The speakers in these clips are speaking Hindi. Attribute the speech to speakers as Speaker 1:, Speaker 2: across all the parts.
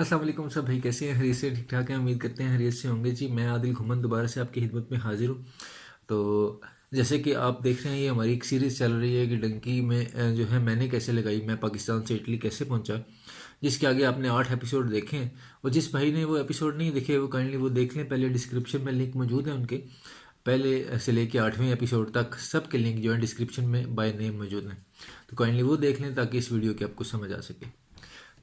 Speaker 1: अस्सलाम वालेकुम सब भाई, कैसे हैं? हरीस से ठीक ठाक हैं? उम्मीद करते हैं हरीस से होंगे जी। मैं आदिल घुमन दोबारा से आपकी खिदमत में हाजिर हूँ। तो जैसे कि आप देख रहे हैं, ये हमारी एक सीरीज़ चल रही है कि डंकी में जो है मैंने कैसे लगाई, मैं पाकिस्तान से इटली कैसे पहुंचा, जिसके आगे आपने 8 एपिसोड देखे हैं। और जिस भाई ने वो एपिसोड नहीं देखे वो काइंडली वो देख लें। पहले डिस्क्रिप्शन में लिंक मौजूद है उनके, पहले से लेके 8वें एपिसोड तक सबके लिंक जो है डिस्क्रिप्शन में बाय नेम मौजूद हैं। तो काइंडली वो देख लें ताकि इस वीडियो की आपको समझ आ सके।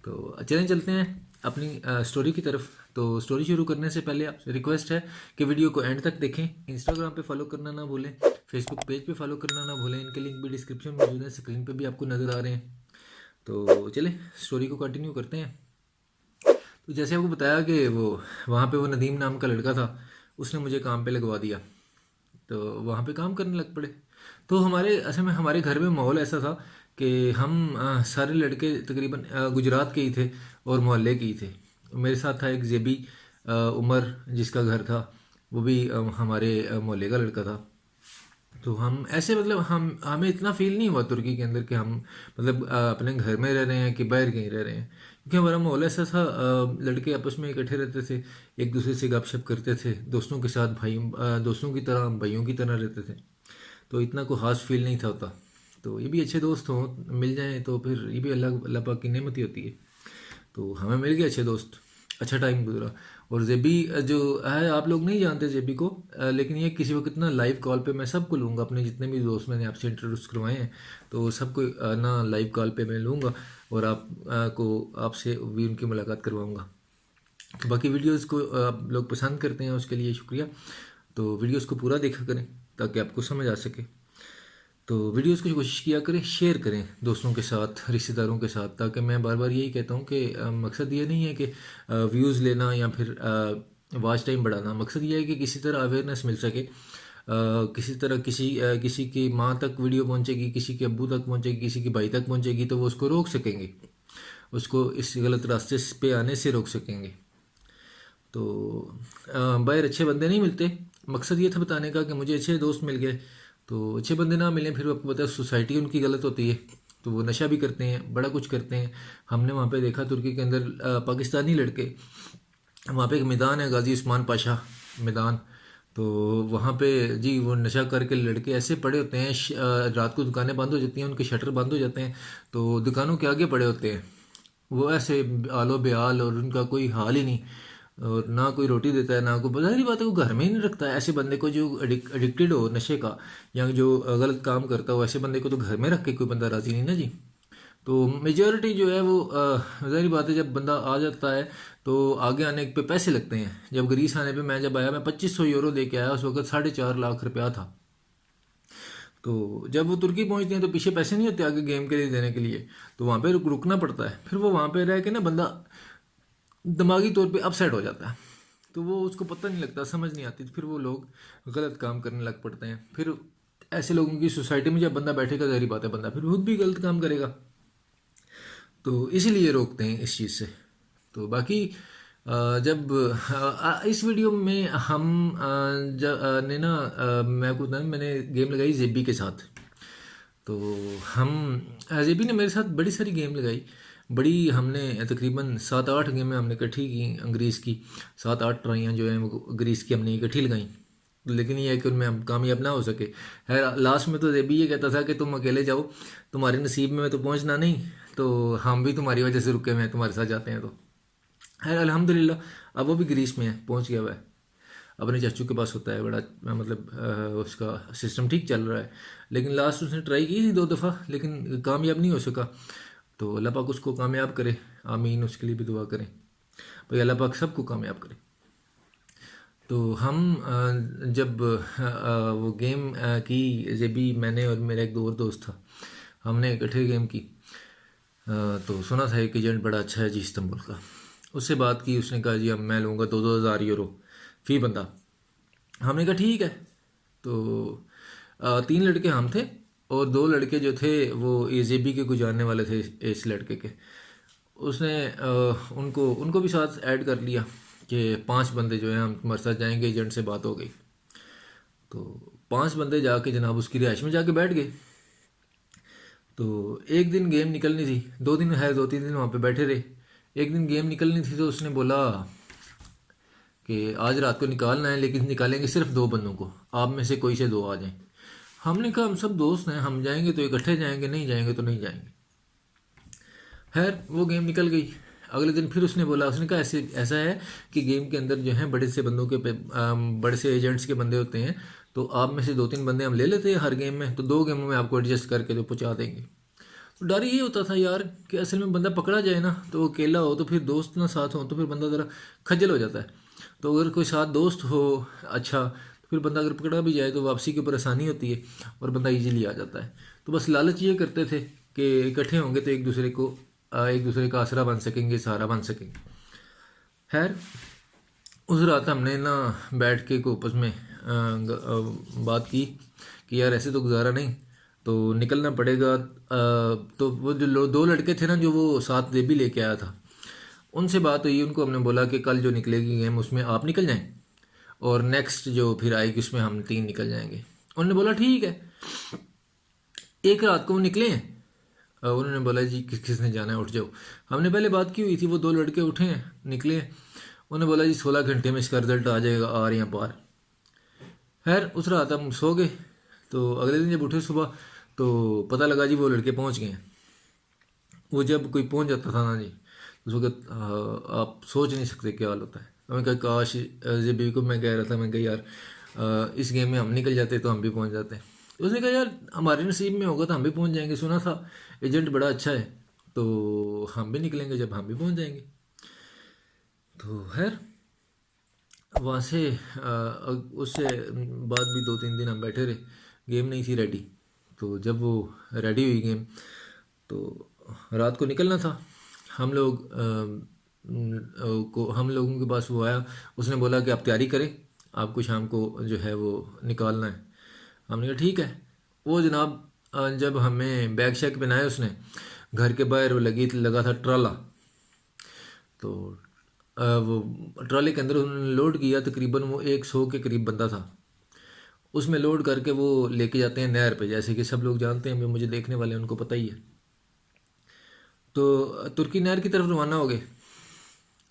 Speaker 1: तो चलें चलते हैं अपनी स्टोरी की तरफ। तो स्टोरी शुरू करने से पहले आपसे रिक्वेस्ट है कि वीडियो को एंड तक देखें। इंस्टाग्राम पे फॉलो करना ना भूलें, फेसबुक पेज पे फॉलो करना ना भूलें। इनके लिंक भी डिस्क्रिप्शन में मौजूद है, स्क्रीन पे भी आपको नज़र आ रहे हैं। तो चलें स्टोरी को कंटिन्यू करते हैं। तो जैसे आपको बताया कि वो वहाँ पे वो नदीम नाम का लड़का था, उसने मुझे काम पे लगवा दिया। तो वहाँ पे काम करने लग पड़े। तो हमारे असल में हमारे घर में माहौल ऐसा था कि हम सारे लड़के तकरीबन गुजरात के ही थे और मोहल्ले के ही थे। मेरे साथ था एक जेबी उमर, जिसका घर था वो भी हमारे मोहल्ले का लड़का था। तो हम ऐसे मतलब हम हमें इतना फील नहीं हुआ तुर्की के अंदर कि हम मतलब अपने घर में रह रहे हैं कि बाहर कहीं रह रहे हैं, क्योंकि हमारा माहौल ऐसा था। लड़के आपस में इकट्ठे रहते थे, एक दूसरे से गपशप करते थे, दोस्तों के साथ भाई दोस्तों की तरह भाइयों की तरह रहते थे। तो इतना कोई खास फील नहीं था होता। तो ये भी अच्छे दोस्त हों मिल जाएं तो फिर ये भी अल्लाह अल्लाह पाक की नेमत ही होती है। तो हमें मिल गए अच्छे दोस्त, अच्छा टाइम गुजरा। और जेबी जो है, आप लोग नहीं जानते जेबी को, लेकिन ये किसी वक्त ना लाइव कॉल पे मैं सबको लूँगा, अपने जितने भी दोस्त मैंने आपसे इंट्रोड्यूस करवाए हैं तो सबको ना लाइव कॉल पे मैं लूँगा और को आपसे भी उनकी मुलाकात करवाऊँगा। तो बाकी वीडियोस को आप लोग पसंद करते हैं उसके लिए शुक्रिया। तो वीडियोस को पूरा देखा करें ताकि आपको समझ आ सके। तो वीडियोस की कोशिश किया करें, शेयर करें दोस्तों के साथ, रिश्तेदारों के साथ, ताकि मैं बार बार यही कहता हूँ कि मकसद ये नहीं है कि व्यूज़ लेना या फिर वॉच टाइम बढ़ाना। मकसद ये है कि किसी तरह अवेयरनेस मिल सके, किसी तरह किसी की माँ तक वीडियो पहुँचेगी, किसी के अब्बू तक पहुँचेगी, किसी के भाई तक पहुँचेगी तो वो उसको रोक सकेंगे, उसको इस गलत रास्ते पे आने से रोक सकेंगे। तो बाहर अच्छे बंदे नहीं मिलते। मकसद ये था बताने का कि मुझे अच्छे दोस्त मिल गए। तो अच्छे बंदे ना मिले फिर आपको पता है सोसाइटी उनकी गलत होती है। तो वो नशा भी करते हैं, बड़ा कुछ करते हैं। हमने वहाँ पे देखा तुर्की के अंदर पाकिस्तानी लड़के, वहाँ पे एक मैदान है गाजी उस्मान पाशा मैदान। तो वहाँ पे जी वो नशा करके लड़के ऐसे पड़े होते हैं, रात को दुकानें बंद हो जाती हैं, उनके शटर बंद हो जाते हैं तो दुकानों के आगे पड़े होते हैं। वो ऐसे आलो बेहाल और उनका कोई हाल ही नहीं। और ना कोई रोटी देता है ना कोई, बजारी बात है, वो घर में ही नहीं रखता है। ऐसे बंदे को जो एडिक्टेड हो नशे का या जो गलत काम करता हो, ऐसे बंदे को तो घर में रख के कोई बंदा राजी नहीं ना जी। तो मेजॉरिटी जो है वो ज़ाहिर बात है, जब बंदा आ जाता है तो आगे आने पे पैसे लगते हैं। जब ग्रीस आने पे मैं जब आया, मैं 2500 यूरो दे के आया, उस वक्त 4.5 लाख रुपया था। तो जब वो तुर्की पहुंचते हैं तो पीछे पैसे नहीं होते आगे गेम के लिए देने के लिए, तो वहाँ पे रुकना पड़ता है। फिर वो वहाँ पे रह के ना बंदा दिमागी तौर पे अपसेट हो जाता है। तो वो उसको पता नहीं लगता, समझ नहीं आती, तो फिर वो लोग गलत काम करने लग पड़ते हैं। फिर ऐसे लोगों की सोसाइटी में जब बंदा बैठेगा, ज़ाहिर बात है बंदा फिर खुद भी गलत काम करेगा। तो इसीलिए रोकते हैं इस चीज़ से। तो बाकी जब इस वीडियो में हम ने ना मैं आपको बताऊं, मैंने गेम लगाई जेबी के साथ। तो हम जेबी ने मेरे साथ बड़ी सारी गेम लगाई। बड़ी हमने तकरीबन 7-8 गेमें हमने इकट्ठी की अंग्रेज़ की। 7-8 ट्राइयाँ जो हैं वो अंग्रेज़ की हमने इकट्ठी लगाई। लेकिन ये है कि उनमें हम कामयाब ना हो सके। है लास्ट में तो जेबी ये कहता था कि तुम अकेले जाओ, तुम्हारे नसीब में तो पहुंचना नहीं, तो हम भी तुम्हारी वजह से रुके हुए हैं, तुम्हारे साथ जाते हैं। तो है अल्हम्दुलिल्लाह, अब वो भी ग्रीस में है, पहुंच गया हुआ है। अपने चाचू के पास होता है बड़ा, मतलब उसका सिस्टम ठीक चल रहा है। लेकिन लास्ट उसने ट्राई की थी 2 दफ़ा, लेकिन कामयाब नहीं हो सका। तो अल्लाह पाक उसको कामयाब करे, आमीन। उसके लिए भी दुआ करें भाई, अल्लाह पाक सबको कामयाब करे। तो हम जब वो गेम की, जेबी मैंने और मेरा एक दो और दोस्त था, हमने इकट्ठे गेम की। तो सुना था एक एजेंट बड़ा अच्छा है जी इस्तांबुल का, उससे बात की। उसने कहा जी अब मैं लूँगा 2-2 हज़ार यूरो फ़ी बंदा। हमने कहा ठीक है। तो 3 लड़के हम थे और 2 लड़के जो थे वो एजेबी के गुजारने वाले थे इस लड़के के। उसने उनको उनको भी साथ ऐड कर लिया कि 5 बंदे जो हैं हम तुम्हारे साथ जाएंगे। एजेंट से बात हो गई तो 5 बंदे जाके जनाब उसकी रिहाइश में जाके बैठ गए। तो एक दिन गेम निकलनी थी, 2 दिन है, 2-3 दिन वहाँ पे बैठे रहे। एक दिन गेम निकलनी थी तो उसने बोला कि आज रात को निकालना है, लेकिन निकालेंगे सिर्फ 2 बंदों को, आप में से कोई से 2 आ जाएं। हमने कहा हम सब दोस्त हैं, हम जाएंगे तो इकट्ठे जाएंगे, नहीं जाएंगे तो नहीं जाएंगे। खैर वो गेम निकल गई। अगले दिन फिर उसने बोला, उसने कहा ऐसे ऐसा है कि गेम के अंदर जो है बड़े से बंदों के बड़े से एजेंट्स के बंदे होते हैं, तो आप में से 2-3 बंदे हम ले लेते हैं हर गेम में, तो 2 गेमों में आपको एडजस्ट करके तो पहुँचा देंगे। तो डर ये होता था यार कि असल में बंदा पकड़ा जाए ना, तो अकेला हो तो फिर दोस्त ना साथ हो तो फिर बंदा ज़रा खज्जल हो जाता है। तो अगर कोई साथ दोस्त हो अच्छा, तो फिर बंदा अगर पकड़ा भी जाए तो वापसी के ऊपर आसानी होती है और बंदा इजीली आ जाता है। तो बस लालच ये करते थे कि इकट्ठे होंगे तो एक दूसरे का आसरा बन सकेंगे, सहारा बन सकेंगे। खैर उस रात हमने ना बैठ के को आपस में बात की कि यार ऐसे तो गुजारा नहीं, तो निकलना पड़ेगा। तो वो जो 2 लड़के थे ना जो वो साथ दे भी लेके आया था, उनसे बात हुई। उनको हमने बोला कि कल जो निकलेगी गेम उसमें आप निकल जाएं और नेक्स्ट जो फिर आएगी उसमें हम 3 निकल जाएंगे। उन्होंने बोला ठीक है। एक रात को वो निकले हैं। उन्होंने बोला जी किसने जाना है, उठ जाओ। हमने पहले बात की हुई थी, वो 2 लड़के उठे हैं निकले हैं। उन्होंने बोला जी 16 घंटे में इसका रिजल्ट आ जाएगा, आ रहे हैं पार। खैर उस रात हम सो गए। तो अगले दिन जब उठे सुबह तो पता लगा जी वो लड़के पहुंच गए हैं। वो जब कोई पहुंच जाता था ना जी, उस वक्त आप सोच नहीं सकते क्या हाल होता है। मैंने कहा काश, जब बीवी को मैं कह रहा था, मैं कहा यार इस गेम में हम निकल जाते तो हम भी पहुंच जाते। तो उसने कहा यार हमारे नसीब में होगा तो हम भी पहुंच जाएंगे, सुना था एजेंट बड़ा अच्छा है, तो हम भी निकलेंगे जब हम भी पहुंच जाएंगे। तो खैर वहाँ से उससे बाद भी 2-3 दिन हम बैठे रहे, गेम नहीं थी रेडी। तो जब वो रेडी हुई गेम तो रात को निकलना था। हम लोग हम लोगों के पास वो आया, उसने बोला कि आप तैयारी करें, आपको शाम को जो है वो निकालना है। हमने कहा ठीक है। वो जनाब जब हमें बैग शैग पहनाया उसने, घर के बाहर वो लगा था ट्राला। तो वो ट्राले के अंदर उन्होंने लोड किया, तकरीबन वो 100 के करीब बंदा था। उसमें लोड करके वो लेके जाते हैं नहर पे, जैसे कि सब लोग जानते हैं, मुझे देखने वाले उनको पता ही है। तो तुर्की नहर की तरफ रवाना हो गए।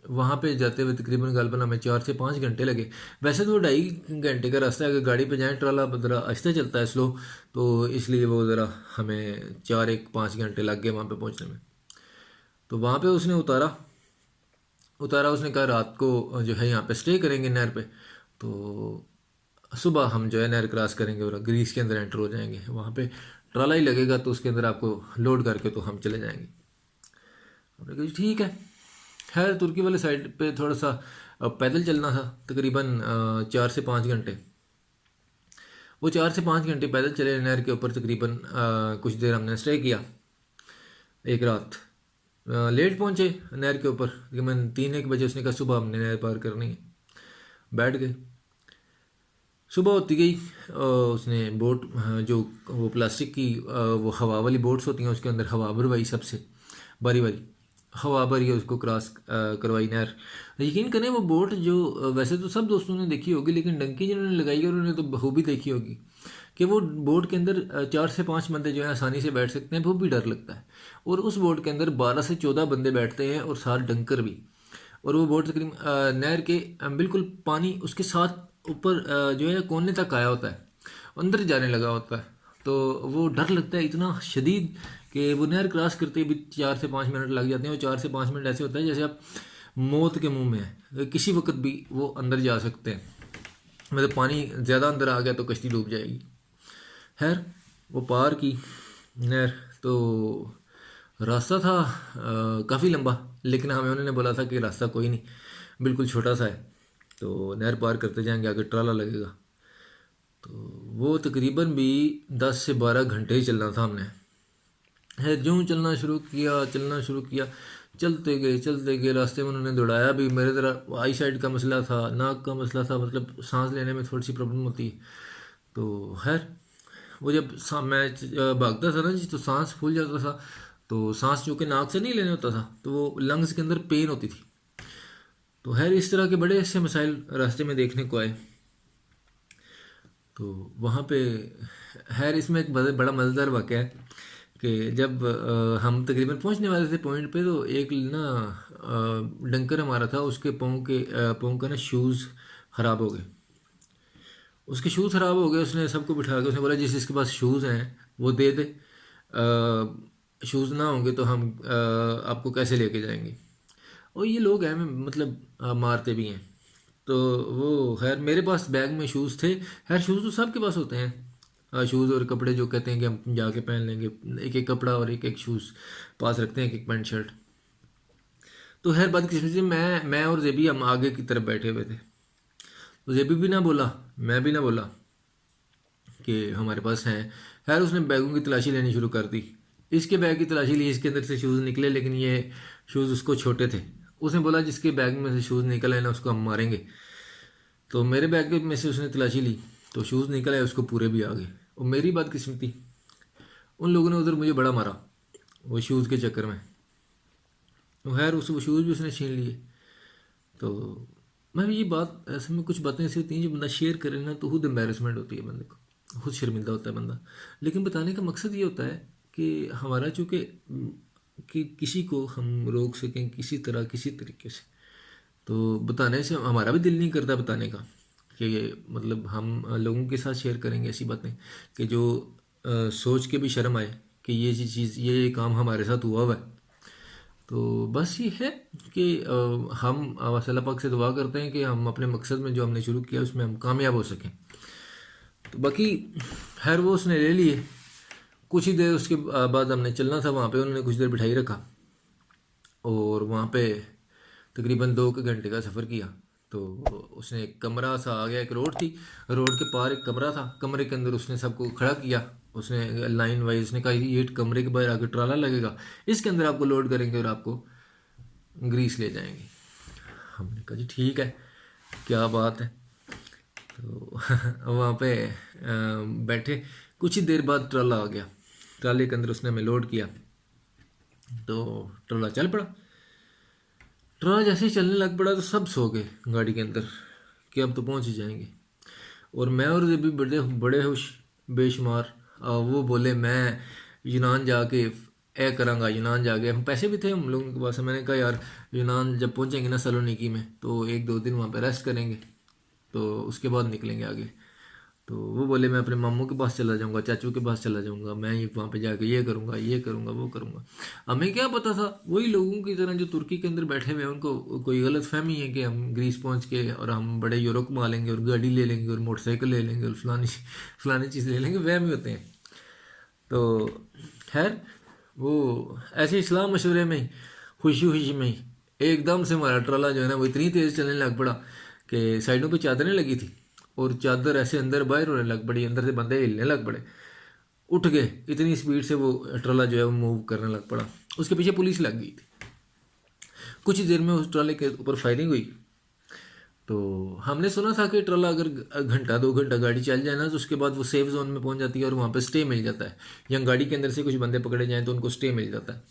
Speaker 1: वहाँ पे जाते हुए तकरीबन गालबन हमें 4 से 5 घंटे लगे। वैसे तो 2.5 घंटे का रास्ता है, अगर गाड़ी पे जाएं ट्राला ज़रा आहिस्ता चलता है स्लो, तो इसलिए वो ज़रा हमें 4-5 घंटे लग गए वहाँ पे पहुँचने में। तो वहाँ पे उसने उतारा उसने कहा रात को जो है यहाँ पे स्टे करेंगे नहर पे, तो सुबह हम जो है नहर क्रॉस करेंगे और ग्रीस के अंदर एंटर हो जाएंगे। वहाँ पे ट्राला ही लगेगा तो उसके अंदर आपको लोड करके तो हम चले जाएंगे। हमने कहा ठीक है। खैर तुर्की वाले साइड पे थोड़ा सा पैदल चलना था, तकरीबन 4 से 5 घंटे। वो 4 से 5 घंटे पैदल चले नहर के ऊपर। तकरीबन कुछ देर हमने स्टे किया, एक रात। लेट पहुंचे नहर के ऊपर, तकरीबन 3-1 बजे उसने कहा सुबह हमने नहर पार करनी है। बैठ गए। सुबह होती गई, उसने बोट जो वो प्लास्टिक की वो हवा वाली बोट्स होती हैं, उसके अंदर हवा भरवाई, सबसे बारी बारी हवा भरी, उसको क्रॉस करवाई नहर। यकीन करें वो बोट जो वैसे तो सब दोस्तों ने देखी होगी, लेकिन डंकी जिन्होंने लगाई है उन्होंने तो बखूबी देखी होगी कि वो बोट के अंदर 4 से 5 बंदे जो है आसानी से बैठ सकते हैं, वो भी डर लगता है। और उस बोट के अंदर 12 से 14 बंदे बैठते हैं और 7 डंकर भी। और वो बोट तकरीबन नहर के बिल्कुल पानी उसके साथ ऊपर जो है कोने तक आया होता है, अंदर जाने लगा होता है। तो वो डर लगता है इतना शदीद कि वो नहर क्रॉस करते भी 4 से 5 मिनट लग जाते हैं। और 4 से 5 मिनट ऐसे होता है जैसे आप मौत के मुंह में है, किसी वक्त भी वो अंदर जा सकते हैं। मतलब पानी ज़्यादा अंदर आ गया तो कश्ती डूब जाएगी। खैर वो पार की नहर। तो रास्ता था काफ़ी लंबा, लेकिन हमें उन्होंने बोला था कि रास्ता कोई नहीं, बिल्कुल छोटा सा है, तो नहर पार करते जाएंगे, आगे ट्राला लगेगा। तो वो तकरीबन भी 10 से 12 घंटे ही चलना था हमने। है जो चलना शुरू किया, चलते गए। रास्ते में उन्होंने दौड़ाया भी। मेरे तरह आई साइड का मसला था, नाक का मसला था, मतलब सांस लेने में थोड़ी सी प्रॉब्लम होती है। तो खैर वो जब मैं भागता था ना जी, तो सांस फूल जाता था। तो सांस जो कि नाक से नहीं लेने होता था, तो वो लंग्स के अंदर पेन होती थी। तो खैर इस तरह के बड़े ऐसे मसाइल रास्ते में देखने को आए। तो वहाँ पे खैर इसमें एक बड़ा मज़ेदार वाक़या है कि जब हम तकरीबन पहुंचने वाले थे पॉइंट पे, तो एक ना डंकर हमारा था, उसके पाँव का ना शूज़ ख़राब हो गए। उसके शूज़ ख़राब हो गए, उसने सबको बिठा के उसने बोला जिस जिसके पास शूज़ हैं वो दे दे, शूज़ ना होंगे तो हम आपको कैसे लेके जाएंगे। और ये लोग हैं मतलब मारते भी हैं। तो वो खैर मेरे पास बैग में शूज़ थे। खैर शूज़ तो सबके पास होते हैं, शूज़ और कपड़े जो कहते हैं कि हम जाके पहन लेंगे, एक एक कपड़ा और एक एक शूज़ पास रखते हैं, एक एक पैंट शर्ट। तो खैर बदकिस्मती से मैं और जेबी हम आगे की तरफ बैठे हुए थे। तो जेबी भी ना बोला, मैं भी ना बोला कि हमारे पास हैं। खैर उसने बैगों की तलाशी लेनी शुरू कर दी। इसके बैग की तलाशी ली, इसके अंदर से शूज़ निकले, लेकिन ये शूज़ उसको छोटे थे। उसने बोला जिसके बैग में से शूज़ निकल आए ना उसको हम मारेंगे। तो मेरे बैग में से उसने तलाशी ली, तो शूज़ निकल आए, उसको पूरे भी आ गए। और मेरी बदकिस्मती, उन लोगों ने उधर मुझे बड़ा मारा वो शूज़ के चक्कर में। तो खैर उस वो शूज़ भी उसने छीन लिए। तो मैं भी ये बात, ऐसे में कुछ बातें ऐसी होती हैं जो बंदा शेयर करे ना तो खुद एम्बेरसमेंट होती है बंदे को, खुद शर्मिंदा होता है बंदा। लेकिन बताने का मकसद ये होता है कि हमारा चूँकि कि किसी को हम रोक सकें किसी तरह किसी तरीके से, तो बताने से हमारा भी दिल नहीं करता बताने का कि मतलब हम लोगों के साथ शेयर करेंगे ऐसी बातें कि जो सोच के भी शर्म आए कि ये चीज़ ये काम हमारे साथ हुआ हुआ है। तो बस ये है कि हम अल्लाह पाक से दुआ करते हैं कि हम अपने मकसद में जो हमने शुरू किया उसमें हम कामयाब हो सकें। तो बाकी खैर वो उसने ले लिए। कुछ ही देर उसके बाद हमने चलना था वहाँ पे, उन्होंने कुछ देर बिठाई रखा और वहाँ पे तकरीबन 2 घंटे का सफ़र किया। तो उसने एक कमरा सा आ गया, एक रोड थी, रोड के पार एक कमरा था, कमरे के अंदर उसने सबको खड़ा किया। उसने लाइन वाइज उसने कहा ये कमरे के बाहर आके ट्राला लगेगा, इसके अंदर आपको लोड करेंगे और आपको ग्रीस ले जाएंगे। हमने कहा जी ठीक है, क्या बात है। तो वहाँ पे बैठे, कुछ ही देर बाद ट्राला आ गया, ट्राले के अंदर उसने हमें लोड किया। तो ट्राला चल पड़ा। ट्राला जैसे ही चलने लग पड़ा तो सब सो गए गाड़ी के अंदर कि अब तो पहुंच ही जाएंगे। और मैं और भी बड़े बड़े होश बेशुमार, वो बोले मैं यूनान जाके ए करांगा, यूनान जाके। हम पैसे भी थे हम लोगों के पास। मैंने कहा यार यूनान जब पहुंचेंगे ना सलोनिकी में तो 1-2 दिन वहाँ पे रेस्ट करेंगे, तो उसके बाद निकलेंगे आगे। तो वो बोले मैं अपने मामू के पास चला जाऊंगा, चाचू के पास चला जाऊंगा, मैं ये वहाँ पे जाके ये करूँगा ये करूँगा वो करूँगा। हमें क्या पता था वही लोगों की तरह जो तुर्की के अंदर बैठे हुए हैं उनको कोई गलत फहमी है कि हम ग्रीस पहुँच के और हम बड़े यूरोप में लेंगे और गाड़ी ले लेंगे और मोटरसाइकिल ले लेंगे और फलानी फलानी चीज़ ले लेंगे, वहम ही होते हैं। तो खैर वो ऐसे इस्लाम मशवरे में ही खुशी खुशी में ही एकदम से हमारा ट्राला जो है ना वो इतनी तेज़ चलने लग पड़ा कि साइडों पे चादरें लगी थी और चादर ऐसे अंदर बाहर होने लग पड़ी, अंदर से बंदे हिलने लग पड़े, उठ गए इतनी स्पीड से वो ट्राला जो है वो मूव करने लग पड़ा। उसके पीछे पुलिस लग गई थी। कुछ ही देर में उस ट्राले के ऊपर फायरिंग हुई। तो हमने सुना था कि ट्राला अगर घंटा 2 घंटा गाड़ी चल जाए ना तो उसके बाद वो सेफ जोन में पहुंच जाती है और वहाँ पे स्टे मिल जाता है, या गाड़ी के अंदर से कुछ बंदे पकड़े जाएं तो उनको स्टे मिल जाता है।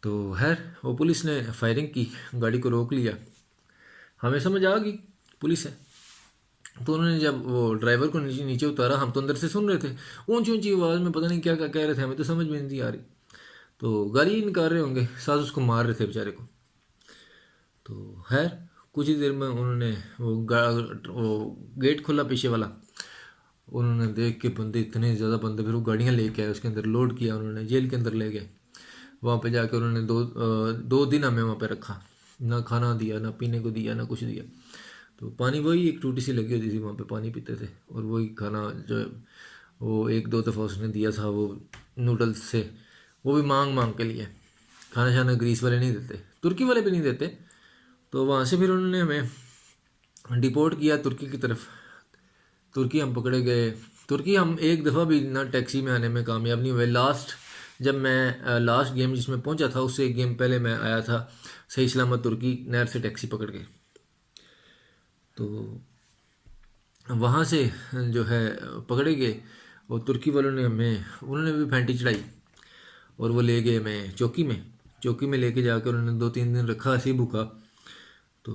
Speaker 1: तो खैर वो पुलिस ने फायरिंग की, गाड़ी को रोक लिया। हमें समझ आ गई पुलिस है। तो उन्होंने जब वो ड्राइवर को नीचे नीचे उतारा, हम तो अंदर से सुन रहे थे ऊंची ऊंची आवाज़ में, पता नहीं क्या क्या कह रहे थे, हमें तो समझ में नहीं आ रही। तो गाली ही निकाल रहे होंगे, साथ उसको मार रहे थे बेचारे को। तो खैर कुछ ही देर में उन्होंने वो गेट खोला पीछे वाला, उन्होंने देख के बंदे इतने ज़्यादा बंदे, फिर वो गाड़ियाँ लेके आए, उसके अंदर लोड किया, उन्होंने जेल के अंदर ले गए। वहाँ पे जाके उन्होंने 2 दिन हमें वहाँ पे रखा, ना खाना दिया ना पीने को दिया ना कुछ दिया। तो पानी वही एक टूटी सी लगी होती थी वहाँ पे पानी पीते थे, और वही खाना जो है वो 1-2 दफ़ा उसने दिया था वो नूडल्स से, वो भी मांग मांग के लिए। खाना शाना ग्रीस वाले नहीं देते, तुर्की वाले भी नहीं देते। तो वहाँ से फिर उन्होंने हमें डिपोर्ट किया तुर्की की तरफ। तुर्की हम पकड़े गए। तुर्की हम एक दफ़ा भी ना टैक्सी में आने में कामयाब नहीं हुए। लास्ट जब मैं लास्ट गेम जिसमें पहुंचा था उससे एक गेम पहले मैं आया था सही सलामत तुर्की, नहर से टैक्सी पकड़ के। तो वहाँ से जो है पकड़े गए और तुर्की वालों ने हमें, उन्होंने भी फैंटी चढ़ाई और वो ले गए हमें चौकी में। चौकी में लेके जाकर उन्होंने 2-3 दिन रखा ऐसे ही भूखा। तो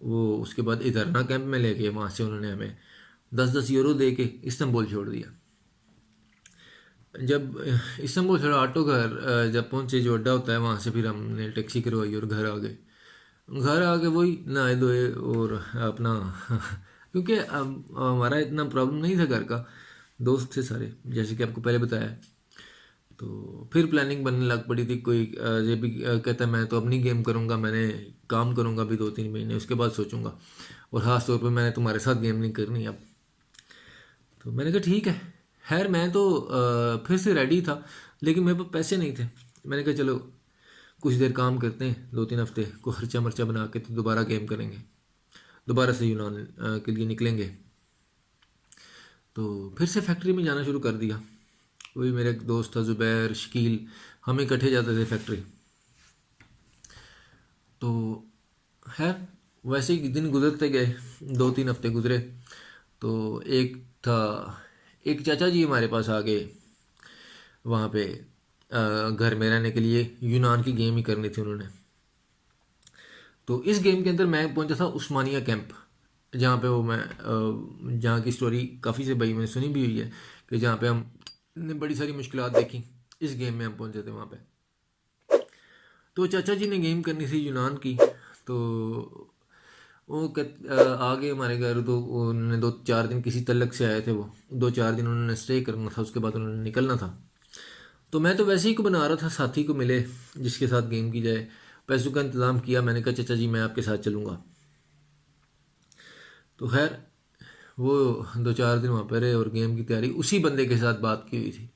Speaker 1: वो उसके बाद इधरना कैंप में ले गए, वहाँ से उन्होंने हमें 10-10 यूरो दे के इस्तांबुल छोड़ दिया। जब इस्तांबुल थोड़ा ऑटो घर जब पहुंचे जो अड्डा होता है वहाँ से फिर हमने टैक्सी करवाई और घर आ गए। घर आके वही नहाए धोए और अपना क्योंकि हमारा इतना प्रॉब्लम नहीं था घर का, दोस्त थे सारे जैसे कि आपको पहले बताया। तो फिर प्लानिंग बनने लग पड़ी थी। कोई ये भी कहता है मैं तो अपनी गेम करूँगा, मैंने काम करूँगा अभी 2-3 महीने, उसके बाद सोचूंगा, और ख़ास तौर पे मैंने तुम्हारे साथ गेम नहीं करनी अब। तो मैंने कहा ठीक है। खैर मैं तो फिर से रेडी था, लेकिन मेरे पास पैसे नहीं थे। मैंने कहा चलो कुछ देर काम करते हैं, 2-3 हफ्ते को खर्चा मर्चा बना के तो दोबारा गेम करेंगे, दोबारा से यूनान के लिए निकलेंगे। तो फिर से फैक्ट्री में जाना शुरू कर दिया। वही मेरा एक दोस्त था ज़ुबैर, शकील, हम इकट्ठे जाते थे फैक्ट्री। तो खैर वैसे ही दिन गुजरते गए, 2-3 हफ्ते गुजरे। तो एक था, एक चाचा जी हमारे पास आ गए वहाँ पे घर में रहने के लिए, यूनान की गेम ही करनी थी उन्होंने। तो इस गेम के अंदर मैं पहुंचा था उस्मानिया कैंप, जहाँ पे वो मैं जहाँ की स्टोरी काफ़ी से भाई मैंने सुनी भी हुई है, कि जहाँ पे हम ने बड़ी सारी मुश्किलात देखी। इस गेम में हम पहुंचे थे वहाँ पे। तो चाचा जी ने गेम करनी थी यूनान की। तो वो आ गए हमारे घर। तो उन्होंने 2-4 दिन किसी तलक से आए थे, वो 2-4 दिन उन्होंने स्टे करना था, उसके बाद उन्होंने निकलना था। तो मैं तो वैसे ही को बना रहा था, साथी को मिले जिसके साथ गेम की जाए। पैसों का इंतज़ाम किया, मैंने कहा चाचा जी मैं आपके साथ चलूँगा। तो खैर वो 2-4 दिन वहाँ पर रहे और गेम की तैयारी उसी बंदे के साथ बात की हुई थी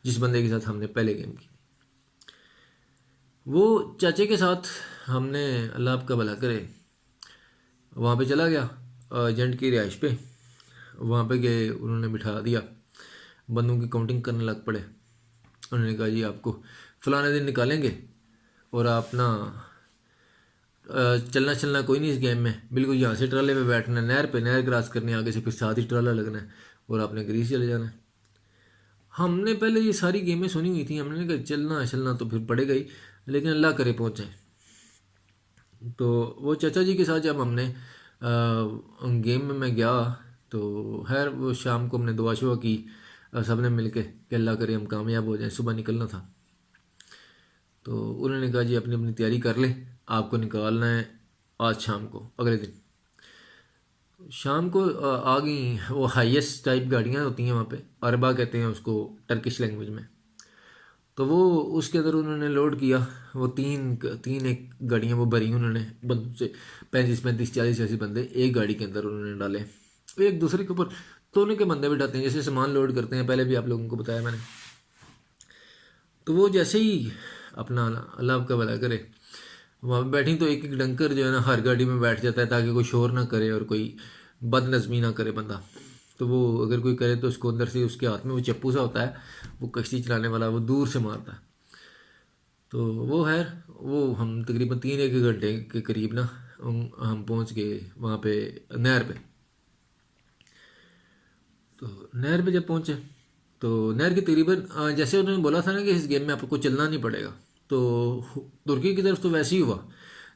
Speaker 1: जिस बंदे के साथ हमने पहले गेम की। वो चाचे के साथ हमने, अल्लाह आपका भला करे, वहाँ पे चला गया एजेंट की रिहाइश पे। वहाँ पे गए, उन्होंने बिठा दिया, बंदों की काउंटिंग करने लग पड़े। उन्होंने कहा जी आपको फलाने दिन निकालेंगे और आप ना चलना चलना कोई नहीं इस गेम में, बिल्कुल यहाँ से ट्राले पे बैठना है, नहर पे नहर क्रॉस करनी है, आगे से फिर साथ ही ट्राला लगना है और आपने ग्रीस चले जाना है। हमने पहले ये सारी गेमें सुनी हुई थी, हमने कहा चलना चलना तो फिर पड़ेगा ही, लेकिन अल्लाह करे पहुँच जाए। तो वो चाचा जी के साथ जब हमने गेम में मैं गया, तो खैर वो शाम को हमने दुआ शुआ की सब ने मिल के कि अल्लाह करे हम कामयाब हो जाएं। सुबह निकलना था। तो उन्होंने कहा जी अपनी अपनी तैयारी कर ले, आपको निकालना है आज शाम को, अगले दिन शाम को। आ गई वो हाईएस्ट टाइप गाड़ियाँ होती हैं वहाँ पे, अरबा कहते हैं उसको टर्किश लैंग्वेज में। तो वो उसके अंदर उन्होंने लोड किया, वो तीन तीन एक गाड़ियाँ वो भरी उन्होंने बंदों से, 35-40 ऐसे बंदे एक गाड़ी के अंदर उन्होंने डाले। वो एक दूसरे के ऊपर तोने के बंदे बिठाते हैं, जैसे सामान लोड करते हैं, पहले भी आप लोगों को बताया मैंने। तो वो जैसे ही अपना, अल्लाह आपका भला करे, वहाँ पे बैठी तो एक एक डंकर जो है ना हर गाड़ी में बैठ जाता है ताकि कोई शोर ना करे और कोई बदनज़मी ना करे बंदा। तो वो अगर कोई करे तो उसको अंदर से उसके हाथ में वो चप्पू सा होता है, वो कश्ती चलाने वाला, वो दूर से मारता है। तो वो खैर वो हम तकरीबन 3-1 घंटे के करीब ना हम पहुँच गए वहाँ पे नहर पे। तो नहर पे जब पहुँचे तो नहर के तकरीबन जैसे उन्होंने बोला था ना कि इस गेम में आपको चलना नहीं पड़ेगा, तो तुर्की की तरफ तो वैसे ही हुआ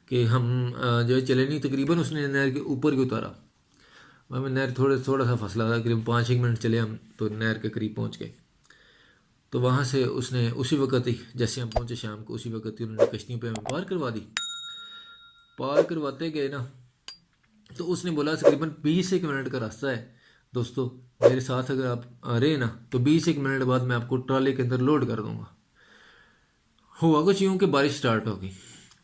Speaker 1: कि हम जो है चले नहीं। तकरीबन उसने नहर के ऊपर ही उतारा। हमें नहर थोड़ा सा फसला था, करीब 5-1 मिनट चले हम तो नहर के करीब पहुँच गए। तो वहाँ से उसने उसी वक्त ही, जैसे हम पहुँचे शाम को, उसी वक्त ही उन्होंने कश्तियों पे हमें पार करवा दी। पार करवाते गए ना, तो उसने बोला तकरीबन 20-1 मिनट का रास्ता है दोस्तों, मेरे साथ अगर आप आ रहे हैं ना तो 20-1 मिनट बाद मैं आपको ट्राले के अंदर लोड कर दूंगा। हुआ कुछ यूँ कि बारिश स्टार्ट हो गई।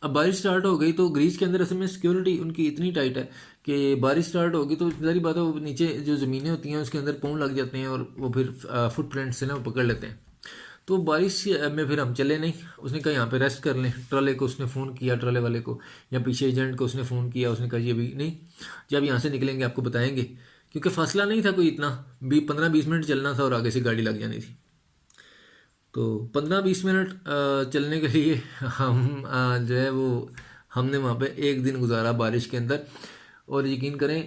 Speaker 1: अब बारिश स्टार्ट हो गई तो ग्रीस के अंदर असल में सिक्योरिटी उनकी इतनी टाइट है कि बारिश स्टार्ट होगी तो सारी बात है, वो नीचे जो ज़मीनें होती हैं उसके अंदर पाँव लग जाते हैं और वो फिर फुट प्रिंट से ना वो पकड़ लेते हैं। तो बारिश में फिर हम चले नहीं। उसने कहा यहाँ पे रेस्ट कर लें। ट्राले को उसने फ़ोन किया, ट्राले वाले को या पीछे एजेंट को उसने फ़ोन किया। उसने कहा जी अभी नहीं, जब यहाँ से निकलेंगे आपको बताएंगे, क्योंकि फासला नहीं था कोई इतना, 15-20 मिनट चलना था और आगे से गाड़ी लग जानी थी। तो 15-20 मिनट चलने के लिए हम जो है वो हमने वहाँ पे एक दिन गुजारा बारिश के अंदर। और यकीन करें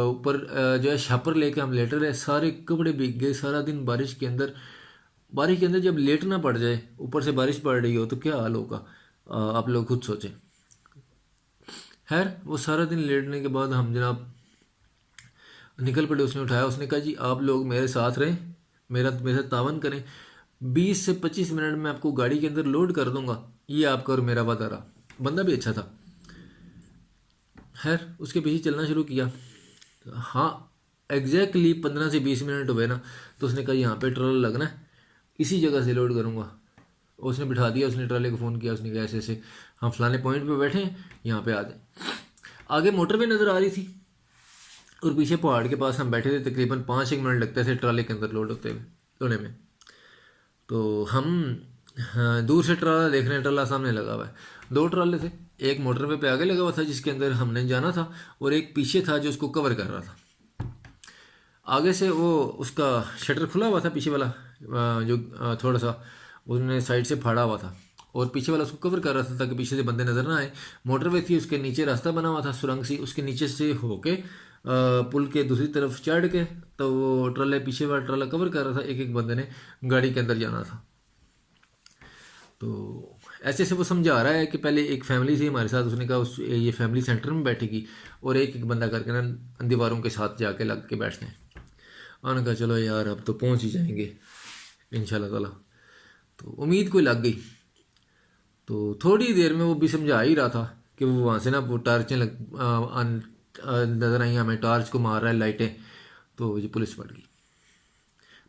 Speaker 1: ऊपर जो है छापर लेके हम लेट रहे, सारे कपड़े भीग गए सारा दिन बारिश के अंदर। बारिश के अंदर जब लेटना पड़ जाए, ऊपर से बारिश पड़ रही हो, तो क्या हाल होगा आप लोग खुद सोचें। खैर वो सारा दिन लेटने के बाद हम जनाब निकल पड़े। उसने उठाया, उसने कहा जी आप लोग मेरे साथ रहें, मेरे साथ तावन करें, 20 से 25 मिनट में आपको गाड़ी के अंदर लोड कर दूंगा, ये आपका और मेरा वादा रहा। बंदा भी अच्छा था। खैर उसके पीछे चलना शुरू किया। हाँ एग्जैक्टली 15 से 20 मिनट हुए ना, तो उसने कहा यहाँ पे ट्रॉल लगना है, इसी जगह से लोड करूँगा। उसने बिठा दिया, उसने ट्राले को फ़ोन किया, उसने कहा ऐसे ऐसे हम फलाने पॉइंट पे बैठे हैं, यहाँ पे आ जाए। आगे मोटरवे नज़र आ रही थी और पीछे पहाड़ के पास हम बैठे थे। तकरीबन 5-1 मिनट लगते थे ट्राले के अंदर लोड होने में। तो हम हाँ, दूर से ट्राला देख रहे हैं, ट्राला सामने लगा हुआ है। 2 ट्राले थे, एक मोटरवे पे आगे लगा हुआ था जिसके अंदर हमने जाना था, और एक पीछे था जो उसको कवर कर रहा था। आगे से वो उसका शटर खुला हुआ था, पीछे वाला जो थोड़ा सा उसने साइड से फाड़ा हुआ था, और पीछे वाला उसको कवर कर रहा था ताकि पीछे से बंदे नज़र ना आए। मोटरवे थी, उसके नीचे रास्ता बना हुआ था सुरंग सी, उसके नीचे से होके पुल के दूसरी तरफ चढ़ के तो वो ट्रले पीछे वाला ट्रला कवर कर रहा था। एक एक बंदे ने गाड़ी के अंदर जाना था। तो ऐसे से वो समझा रहा है कि पहले एक फैमिली थी हमारे साथ, उसने कहा उस ये फैमिली सेंटर में बैठेगी और एक एक बंदा करके ना दीवारों के साथ जाके लग के बैठते हैं। उन्होंने कहा चलो यार अब तो पहुंच ही जाएंगे इंशाल्लाह ताला। तो उम्मीद कोई लग गई। तो थोड़ी देर में वो भी समझा ही रहा था कि वो वहाँ से ना वो टार्चें नज़र आई हमें, टार्च को मार रहा है लाइटें। तो ये पुलिस पड़ गई।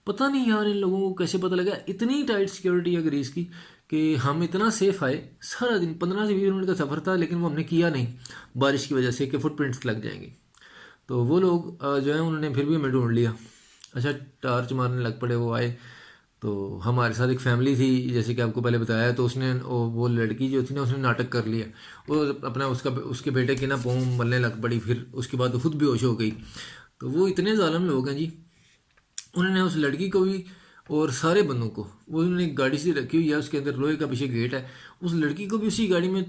Speaker 1: पता नहीं यार इन लोगों को कैसे पता लगा, इतनी टाइट सिक्योरिटी है ग्रीस की कि हम इतना सेफ आए। सारा दिन 15 से 20 मिनट का सफ़र था, लेकिन वो हमने किया नहीं बारिश की वजह से कि फुटप्रिंट्स लग जाएंगे। तो वो लोग जो है उन्होंने फिर भी हमें ढूंढ लिया। अच्छा टॉर्च मारने लग पड़े वो आए। तो हमारे साथ एक फैमिली थी जैसे कि आपको पहले बताया, तो उसने वो लड़की जो थी ना उसने नाटक कर लिया। वो अपना उसके बेटे की ना पाँव मलने लग पड़ी, फिर उसके बाद खुद बेहोश हो गई। तो वो इतने जालिम लोग हैं जी, उन्होंने उस लड़की को भी और सारे बंदों को, वो उन्होंने एक गाड़ी सी रखी हुई है उसके अंदर लोहे का पीछे गेट है, उस लड़की को भी उसी गाड़ी में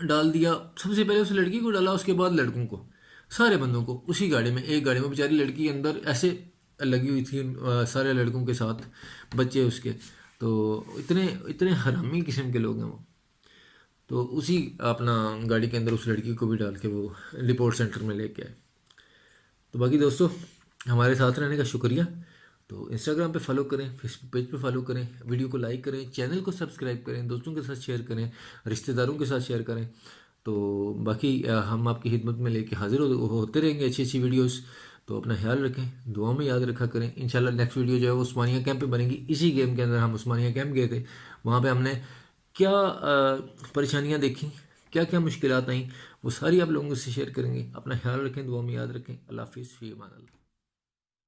Speaker 1: डाल दिया। सबसे पहले उस लड़की को डाला, उसके बाद लड़कों को, सारे बंदों को उसी गाड़ी में, एक गाड़ी में। बेचारी लड़की अंदर ऐसे लगी हुई थी सारे लड़कों के साथ, बच्चे उसके। तो इतने इतने हरामी किस्म के लोग हैं वो। तो उसी अपना गाड़ी के अंदर उस लड़की को भी डाल के वो रिपोर्ट सेंटर में लेके आए। तो बाकी दोस्तों हमारे साथ रहने का शुक्रिया। तो इंस्टाग्राम पे फॉलो करें, फेसबुक पेज पे फॉलो करें, वीडियो को लाइक करें, चैनल को सब्सक्राइब करें, दोस्तों के साथ शेयर करें, रिश्तेदारों के साथ शेयर करें। तो बाकी हम आपकी खिदमत में लेके हाजिर होते रहेंगे अच्छी अच्छी वीडियोस। तो अपना ख्याल रखें, दुआ में याद रखा करें। इंशाल्लाह नेक्स्ट वीडियो जो है वो उस्मानिया कैंप पे बनेगी। इसी गेम के अंदर हम उस्मानिया कैंप गए थे, वहाँ पे हमने क्या परेशानियाँ देखी, क्या क्या मुश्किलात आई, वो सारी आप लोगों से शेयर करेंगे। अपना ख्याल रखें, दुआ में याद रखें। अल्लाह हाफिज़, फ़ी अमान अल्लाह।